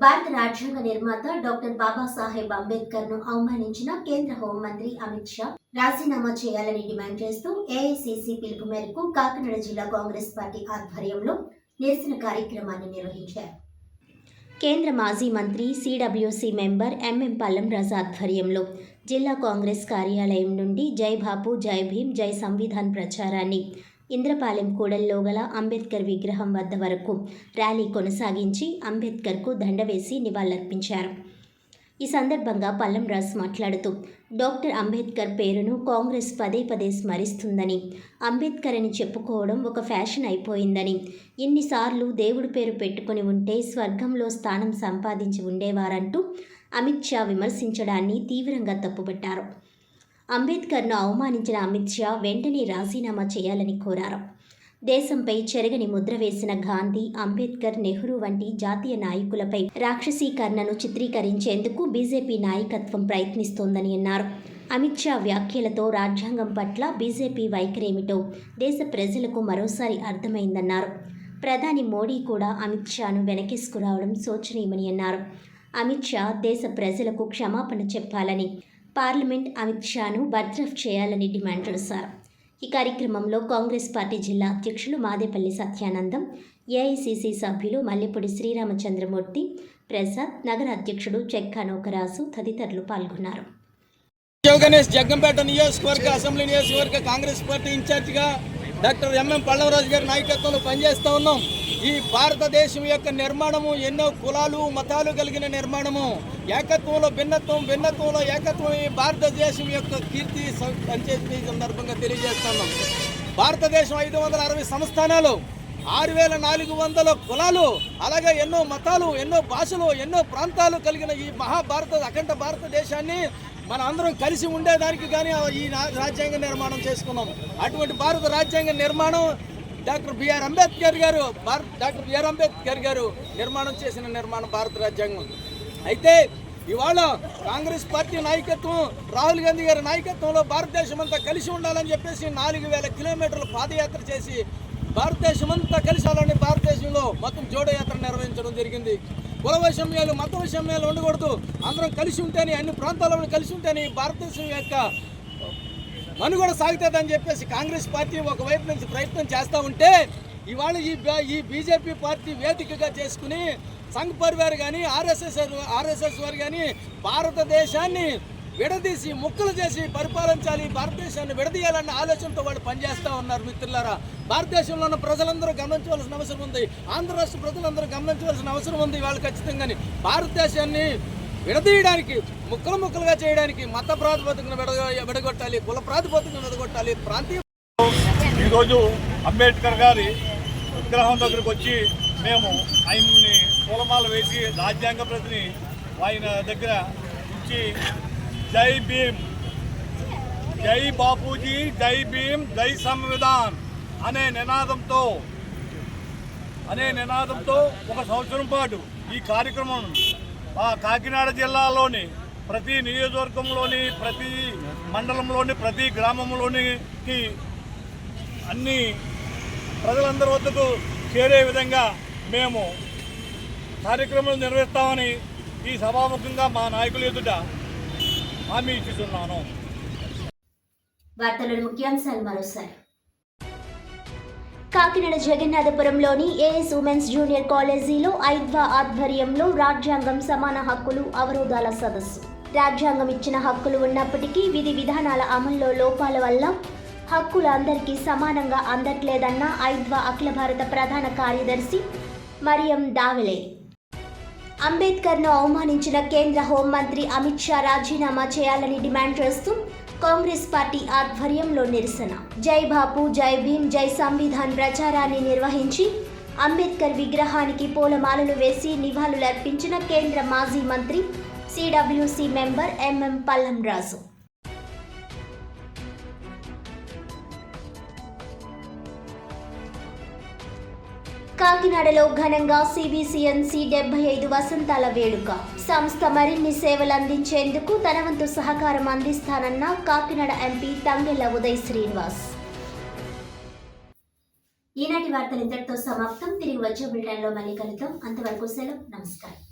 భారత రాజ్యాంగ నిర్మాత డాక్టర్ బాబాసాహెబ్ అంబేద్కర్ ను అవమానించిన కేంద్ర హోంమంత్రి అమిత్ షా రాజీనామా చేయాలని డిమాండ్ చేస్తూ ఏఐసీసీ పిలుపు మేరకు కాకినాడ జిల్లా కాంగ్రెస్ పార్టీ ఆధ్వర్యంలో నిరసన కార్యక్రమాన్ని నిర్వహించారు. కేంద్ర మాజీ మంత్రి సిడబ్ల్యూసీ మెంబర్ ఎంఎం పల్లం రాజు ఆధ్వర్యంలో జిల్లా కాంగ్రెస్ కార్యాలయం నుండి జై బాపు జై భీమ్ జై సంవిధాన్ ప్రచారాన్ని ఇంద్రపాలెం కూడల్లో గల అంబేద్కర్ విగ్రహం వద్ద వరకు ర్యాలీ కొనసాగించి అంబేద్కర్కు దండ వేసి నివాళులర్పించారు. ఈ సందర్భంగా పల్లం రాజు మాట్లాడుతూ డాక్టర్ అంబేద్కర్ పేరును కాంగ్రెస్ పదే పదే స్మరిస్తుందని, అంబేద్కర్ అని చెప్పుకోవడం ఒక ఫ్యాషన్ అయిపోయిందని, ఇన్నిసార్లు దేవుడి పేరు పెట్టుకుని ఉంటే స్వర్గంలో స్థానం సంపాదించి ఉండేవారంటూ అమిత్ షా విమర్శించడాన్ని తీవ్రంగా తప్పుపట్టారు. అంబేద్కర్ను అవమానించిన అమిత్ షా వెంటనే రాజీనామా చేయాలని కోరారు. దేశంపై చెరగని ముద్ర వేసిన గాంధీ, అంబేద్కర్, నెహ్రూ వంటి జాతీయ నాయకులపై రాక్షసీకరణను చిత్రీకరించేందుకు బీజేపీ నాయకత్వం ప్రయత్నిస్తోందని అన్నారు. అమిత్ షా వ్యాఖ్యలతో రాజ్యాంగం పట్ల బీజేపీ వైఖరేమిటో దేశ ప్రజలకు మరోసారి అర్థమైందన్నారు. ప్రధాని మోడీ కూడా అమిత్ షాను వెనకేసుకురావడం శోచనీయమని అన్నారు. అమిత్ షా దేశ ప్రజలకు క్షమాపణ చెప్పాలని, పార్లమెంట్ అమిత్ షాను బర్తరఫ్ చేయాలని డిమాండ్ చేశారు. ఈ కార్యక్రమంలో కాంగ్రెస్ పార్టీ జిల్లా అధ్యక్షులు మాదేపల్లి సత్యానందం, ఏఐసీసీ సభ్యులు మల్లెపూడి శ్రీరామచంద్రమూర్తి, ప్రసాద్, నగర అధ్యక్షుడు చెక్కా నౌకరాజు తదితరులు పాల్గొన్నారు. జగ్గంపేట నియోజకవర్గ అసెంబ్లీ నియోజకవర్గ కాంగ్రెస్ పార్టీ ఇన్ఛార్జిగా డాక్టర్ ఎంఎం పల్లవరాజు గారి నాయకత్వంలో పనిచేస్తూ ఉన్నాం. ఈ భారతదేశం యొక్క నిర్మాణము ఎన్నో కులాలు మతాలు కలిగిన నిర్మాణము, ఏకత్వంలో భిన్నత్వం, భిన్నత్వంలో ఏకత్వం ఈ భారతదేశం యొక్క కీర్తి పనిచేసి సందర్భంగా తెలియజేస్తున్నాం. భారతదేశం 560 సంస్థానాలు, 6400 కులాలు, అలాగే ఎన్నో మతాలు, ఎన్నో భాషలు, ఎన్నో ప్రాంతాలు కలిగిన ఈ అఖండ భారతదేశాన్ని మన అందరం కలిసి ఉండేదానికి కానీ ఈ రాజ్యాంగ నిర్మాణం చేసుకున్నాం. అటువంటి భారత రాజ్యాంగ నిర్మాణం డాక్టర్ బిఆర్ అంబేద్కర్ గారు నిర్మాణం చేసిన నిర్మాణం భారత రాజ్యాంగం. అయితే ఇవాళ కాంగ్రెస్ పార్టీ నాయకత్వం, రాహుల్ గాంధీ గారి నాయకత్వంలో భారతదేశం అంతా కలిసి ఉండాలని చెప్పేసి 4000 కిలోమీటర్ల పాదయాత్ర చేసి భారతదేశం అంతా కలిసి ఉండాలని భారతదేశంలో మొత్తం జోడో యాత్ర నిర్వహించడం జరిగింది. కుల వైషమ్యాలు, మత వైషమ్యాలు ఉండకూడదు, అందరం కలిసి ఉంటేనే, అన్ని ప్రాంతాల్లో కలిసి ఉంటేనే భారతదేశం యొక్క మనుగడ సాగుతుందని చెప్పేసి కాంగ్రెస్ పార్టీ ఒకవైపు నుంచి ప్రయత్నం చేస్తూ ఉంటే, ఇవాళ ఈ బీజేపీ పార్టీ వేదికగా చేసుకుని సంఘ్ పరివార్ కానీ ఆర్ఎస్ఎస్ వారు కానీ భారతదేశాన్ని విడదీసి ముక్కలు చేసి పరిపాలించాలి, భారతదేశాన్ని విడదీయాలన్న ఆలోచనతో వాళ్ళు పనిచేస్తూ ఉన్నారు. మిత్రులారా, భారతదేశంలో ఉన్న ప్రజలందరూ గమనించవలసిన అవసరం ఉంది, ఆంధ్ర రాష్ట్ర ప్రజలందరూ గమనించవలసిన అవసరం ఉంది. వాళ్ళు ఖచ్చితంగానే భారతదేశాన్ని విడదీయడానికి, ముక్కలుగా చేయడానికి మత ప్రాతిపదికను విడగొట్టాలి, కుల ప్రాతిపదికను విడగొట్టాలి, ప్రాంతీయ. ఈరోజు అంబేద్కర్ గారి విగ్రహం దగ్గరకు వచ్చి మేము ఆయన్ని పూలమాల వేసి రాజ్యాంగ ప్రతిని ఆయన దగ్గర ఇచ్చి జై భీమ్, జై బాపూజీ, జై భీమ్, జై సంవిధాన్ అనే నినాదంతో 1 సంవత్సరం పాటు ఈ కార్యక్రమం కాకినాడ జిల్లాలోని ప్రతి నియోజకవర్గంలోని, ప్రతి మండలంలోని, ప్రతి గ్రామంలోనికి అన్ని ప్రజలందరి వద్దకు చేరే విధంగా మేము కార్యక్రమాలు నిర్వహిస్తామని ఈ సభాముఖంగా మా నాయకుల ఎదుట హామీ ఇస్తున్నాను. కాకినాడ జగన్నాథపురంలోని ఏఎస్ ఉమెన్స్ జూనియర్ కాలేజీలో ఐద్వా ఆధ్వర్యంలో రాజ్యాంగం, సమాన హక్కులు, అవరోధాల సదస్సు. రాజ్యాంగం ఇచ్చిన హక్కులు ఉన్నప్పటికీ విధి విధానాల అమల్లో లోపాల వల్ల హక్కులు అందరికీ సమానంగా అందట్లేదన్న ఐద్వా అఖిల భారత ప్రధాన కార్యదర్శి మరియం దావెలే. అంబేద్కర్ను అవమానించిన కేంద్ర హోంమంత్రి అమిత్ షా రాజీనామా చేయాలని డిమాండ్ చేస్తూ కాంగ్రెస్ పార్టీ ఆధ్వర్యంలో నిరసన. జై బాపు జై భీమ్ జై సంవిధాన్ ప్రచారాన్ని నిర్వహించి అంబేద్కర్ విగ్రహానికి పూలమాలలు వేసి నివాళులర్పించిన కేంద్ర మాజీ మంత్రి సిడబ్ల్యూసీ మెంబర్ ఎంఎం పల్లం రాజు. కాకినాడలో ఘనంగా సిబిసిఎన్సి 75 వసంతాల వేడుక. సంస్థ మరిన్ని సేవలు అందించేందుకు తన వంతు సహకారం అందిస్తానన్న కాకినాడ ఎంపీ తంగెళ్ల ఉదయ్ శ్రీనివాస్. ఈనాటి వార్తలు ఇంతటితో సమాప్తం. తిరిగి వచ్చే బులెటిన్లో మళ్ళీ కలుద్దాం. అంతవరకు సెలవు. నమస్కారం.